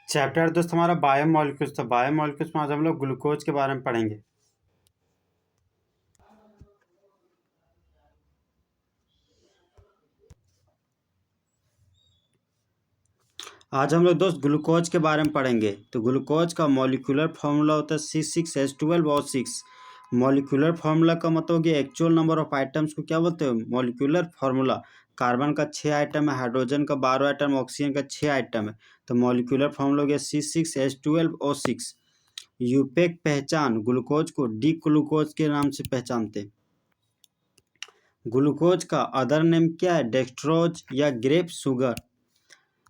Chapter दोस्त हमारा biomolecules था। बायोमोलिक्यूल्स में आज हम लोग ग्लूकोज के बारे में पढ़ेंगे। आज हम लोग दोस्त ग्लूकोज के बारे में पढ़ेंगे। तो ग्लूकोज का मॉलिक्यूलर फार्मूला होता है C6H12O6। मॉलिक्यूलर फार्मूला का मतलब हो गया एक्चुअल नंबर ऑफ आइटम्स को क्या बोलते हैं, मॉलिक्यूलर फार्मूला। कार्बन का 6 आइटम है, हाइड्रोजन का 12 आइटम, ऑक्सीजन का 6 आइटम है। तो मॉलिक्यूलर फार्मूला हो गया C6H12O6। यूपेक पहचान ग्लूकोज को डी ग्लूकोज के नाम से पहचानते हैं। ग्लूकोज का अदर नेम क्या है, डेक्सट्रोज या ग्रेप शुगर।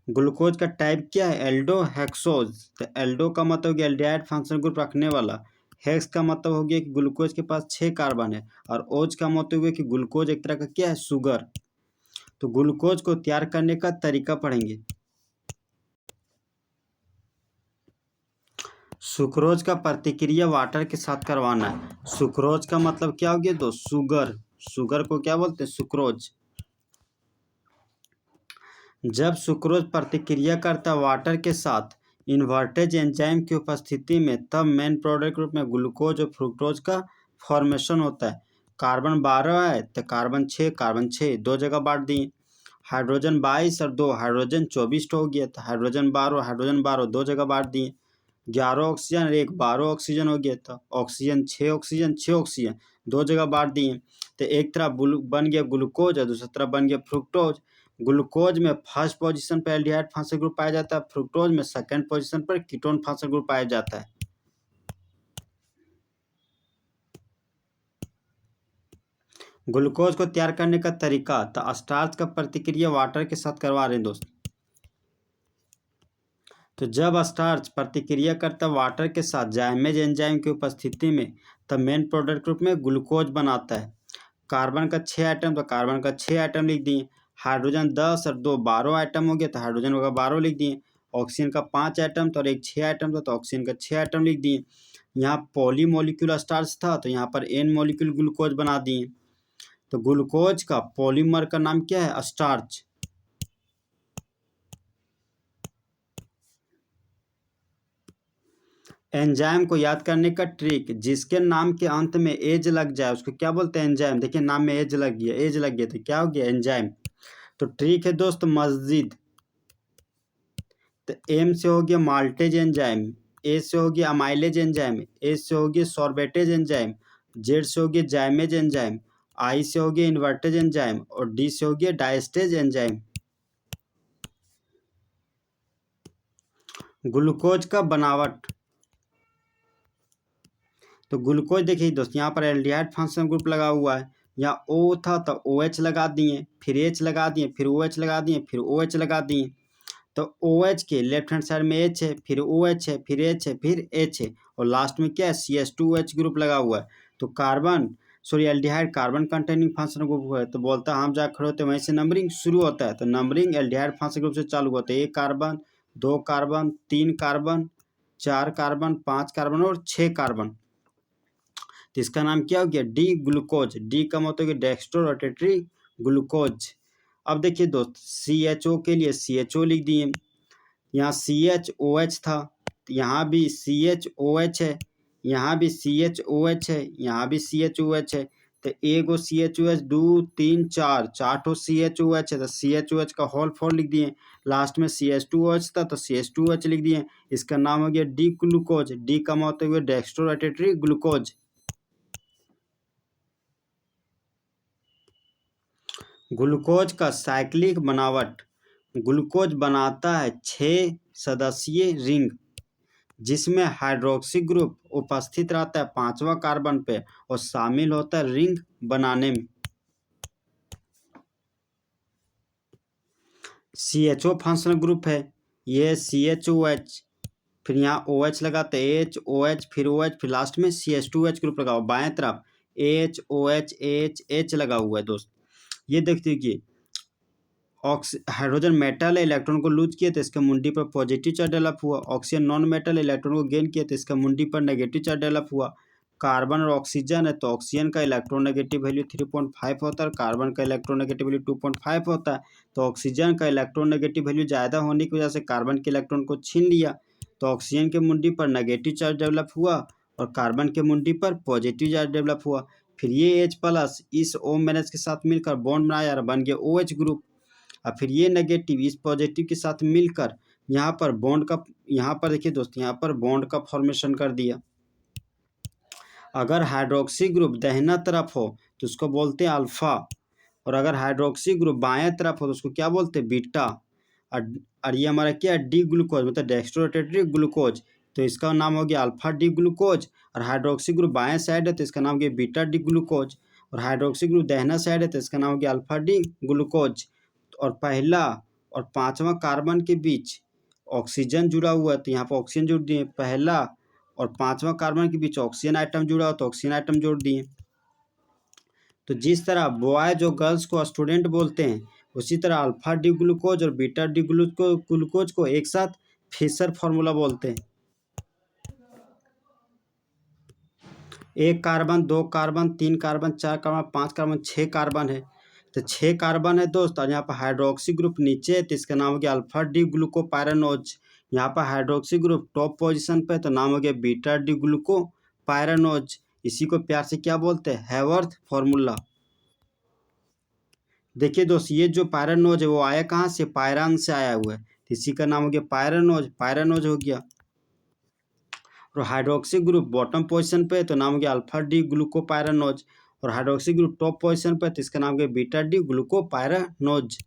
ग्लूकोज का टाइप क्या है, एल्डो हेक्सोज। तो एल्डो का मतलब हो गया एल्डिहाइड फंक्शनल ग्रुप रखने वाला। हेक्स का मतलब हो गया कि ग्लूकोज के पास 6 कार्बन है। और ओज का मतलब हो गया कि ग्लूकोज एक तरह का क्या है, शुगर। तो ग्लूकोज को तैयार करने का तरीका पढ़ेंगे। सुक्रोज का प्रतिक्रिया वाटर के साथ करवाना है। सुक्रोज का मतलब क्या हो गया दोस्त, शुगर। शुगर को क्या बोलते हैं, सुक्रोज। जब सुक्रोज प्रतिक्रिया करता है वाटर के साथ इन्वर्टेज एंजाइम की उपस्थिति में, तब मेन प्रोडक्ट रूप में ग्लूकोज और फ्रुक्टोज का फॉर्मेशन होता है। कार्बन 12 है तो कार्बन 6 दो जगह बांट दिए। हाइड्रोजन 22 और 2 हाइड्रोजन 24 हो गया। तो हाइड्रोजन 12 दो जगह बांट दिए। 11 ऑक्सीजन और 1 12 ऑक्सीजन हो गया। तो ऑक्सीजन 6 ऑक्सीजन दो जगह बांट दिए। तो एक तरफ बन गया ग्लूकोज और दूसरी तरफ बन गया फ्रुक्टोज। ग्लूकोज में फर्स्ट पोजीशन पर एल्डिहाइड फंक्शनल ग्रुप पाया जाता है, फ्रुक्टोज में सेकंड पोजीशन पर कीटोन फंक्शनल ग्रुप पाया जाता है। ग्लूकोज को तैयार करने का तरीका, तो स्टार्च का प्रतिक्रिया वाटर के साथ करवा रहे हैं दोस्त। तो जब स्टार्च प्रतिक्रिया करता वाटर के साथ जाइमेज एंजाइम की उपस्थिति में, तब मेन प्रोडक्ट रूप में ग्लूकोज बनाता है। कार्बन का 6 आइटम तो कार्बन का 6 आइटम लिख दिए। हाइड्रोजन 10 और 2 12 आइटम हो गया, तो हाइड्रोजन का 12 लिख दिए। ऑक्सीजन का 5 आइटम तो और एक 6 आइटम था, तो ऑक्सीजन का 6 आइटम लिख दिए। यहाँ पॉली मोलिक्यूल स्टार्च था तो यहाँ पर एन मोलिक्यूल ग्लूकोज बना दिए। तो ग्लूकोज का पॉलीमर का नाम क्या है, स्टार्च। एंजाइम को याद करने का ट्रिक, जिसके नाम के अंत में एज लग जाए उसको क्या बोलते हैं, एंजाइम। देखिए नाम में एज लग गया तो क्या हो गया, एंजाइम। तो ट्रिक है दोस्त मस्जिद। तो एम से हो गया माल्टेज एंजाइम, ए से हो गया अमाइलेज एंजाइम, ए से हो गया सॉर्बेटेज एंजाइम, जेड से हो गया जाइमेज एंजाइम, आई से हो गया इन्वर्टेज एंजाइम और डी से हो गया डायस्टेज एंजाइम। ग्लूकोज का बनावट, तो ग्लूकोज देखिए दोस्त, यहाँ पर एल्डिहाइड फंक्शनल ग्रुप लगा हुआ है। यहाँ O था तो OH लगा दिए, फिर H लगा दिए, फिर OH लगा दिए, फिर OH लगा दिए। तो OH के लेफ्ट हैंड साइड में H है, फिर OH है, फिर H है, फिर H है और लास्ट में क्या है, CH2OH ग्रुप लगा हुआ है। तो aldehyde carbon containing functional group है। तो बोलता हम जहाँ खड़े होते हैं वहीं से नंबरिंग शुरू होता है। तो नंबरिंग एल्डिहाइड फंक्शनल ग्रुप से चालू होता है। 1 carbon, 2 carbon, 3 carbon, 4 carbon, 5 carbon और 6 कार्बन। तो इसका नाम क्या हो गया, डी ग्लूकोज। डी का मतलब हो गया डेक्स्ट्रो रोटेटरी ग्लूकोज। अब देखिए दोस्त, CHO के लिए CHO लिख दिए। यहाँ CHOH था, यहाँ भी CHOH है, यहाँ भी CHOH है, यहाँ भी CHOH है। तो एगो CHOH 2 3 4 ठो CHOH है, तो CHOH का होल फोर लिख दिए। लास्ट में CH2OH था तो CH2OH लिख दिए। इसका नाम हो गया डी ग्लूकोज। डी का मतलब हो गया डेक्स्ट्रो रोटेटरी ग्लूकोज। ग्लूकोज का साइक्लिक बनावट, ग्लूकोज बनाता है 6 सदस्यीय रिंग, जिसमें हाइड्रोक्सी ग्रुप उपस्थित रहता है 5वां कार्बन पे और शामिल होता है रिंग बनाने में। CHO फंक्शनल ग्रुप है, ये CHOH, फिर यहाँ OH लगाते H OH फिर OH फिर लास्ट में CH2OH ग्रुप लगा हुआ। बाएं तरफ H OH H H लगा हुआ है दोस्त। ये देख लीजिए, हाइड्रोजन मेटल है, इलेक्ट्रॉन को लूज किया तो इसका मुंडी पर पॉजिटिव चार्ज डेवलप हुआ। ऑक्सीजन नॉन मेटल, इलेक्ट्रॉन को गेन किया तो इसका मुंडी पर नेगेटिव चार्ज डेवलप हुआ। कार्बन और ऑक्सीजन है, तो ऑक्सीजन का इलेक्ट्रोनेगेटिव वैल्यू 3.5 होता है, कार्बन का इलेक्ट्रोनेगेटिव वैल्यू 2.5 होता है। तो ऑक्सीजन का इलेक्ट्रोनेगेटिव वैल्यू ज़्यादा होने की वजह से कार्बन के इलेक्ट्रॉन को छीन लिया। तो ऑक्सीजन के मुंडी पर नेगेटिव चार्ज डेवलप हुआ और कार्बन के मुंडी पर पॉजिटिव चार्ज डेवलप हुआ। फिर ये H+ इस O- के साथ मिलकर बॉन्ड बनाया और बन गया OH ग्रुप। और फिर ये नेगेटिव इस पॉजिटिव के साथ मिलकर यहाँ पर देखिए दोस्तों, यहाँ पर बॉन्ड का फॉर्मेशन कर दिया। अगर हाइड्रोक्सी ग्रुप दाहिना तरफ हो तो उसको बोलते हैं अल्फा, और अगर हाइड्रोक्सी ग्रुप बाएं तरफ हो तो उसको क्या बोलते हैं, बीटा। और ये हमारा क्या है, डी ग्लूकोज, मतलब डेक्स्ट्रोरोटेटरी ग्लूकोज, तो इसका नाम हो गया अल्फा डी ग्लूकोज। और हाइड्रोक्सी ग्रुप बाएं साइड है तो इसका नाम हो गया बीटा डी ग्लूकोज, और हाइड्रोक्सी ग्रुप दाहिना साइड है तो इसका नाम हो गया अल्फा डी ग्लूकोज। और पहला और पांचवा कार्बन के बीच ऑक्सीजन जुड़ा हुआ है तो यहाँ पर ऑक्सीजन जोड़ दिए। पहला और पांचवा कार्बन के बीच ऑक्सीजन आइटम जुड़ा हो तो ऑक्सीजन आइटम जोड़ दिए। तो जिस तरह बॉय जो गर्ल्स को स्टूडेंट बोलते हैं, उसी तरह अल्फा डी ग्लूकोज और बीटा डी ग्लूकोज को एक साथ फिशर फार्मूला बोलते हैं। 1 carbon, 2 carbon, 3 carbon, 4 carbon, 5 carbon, 6 carbon है। तो 6 कार्बन है दोस्त, और यहाँ पर हाइड्रोक्सी ग्रुप नीचे है तो इसका नाम हो गया अल्फा डी ग्लूकोपायरानोज। यहाँ पर हाइड्रोक्सी ग्रुप टॉप पोजीशन पे तो नाम हो गया बीटा डी ग्लूकोपायरानोज। इसी को प्यार से क्या बोलते हैं, हैवर्थ फार्मूला। देखिए दोस्त, ये जो पायरानोज है वो आया कहाँ से, पायरान से आया हुआ है, तो इसी का नाम हो गया पायरानोज हो गया। और हाइड्रोक्सी ग्रुप बॉटम पोजीशन पे तो नाम हो गया अल्फा डी ग्लूकोपायरानोज, और हाइड्रोक्सी ग्रुप टॉप पोजीशन पे तो इसका नाम हो गया बीटा डी ग्लूकोपायरानोज।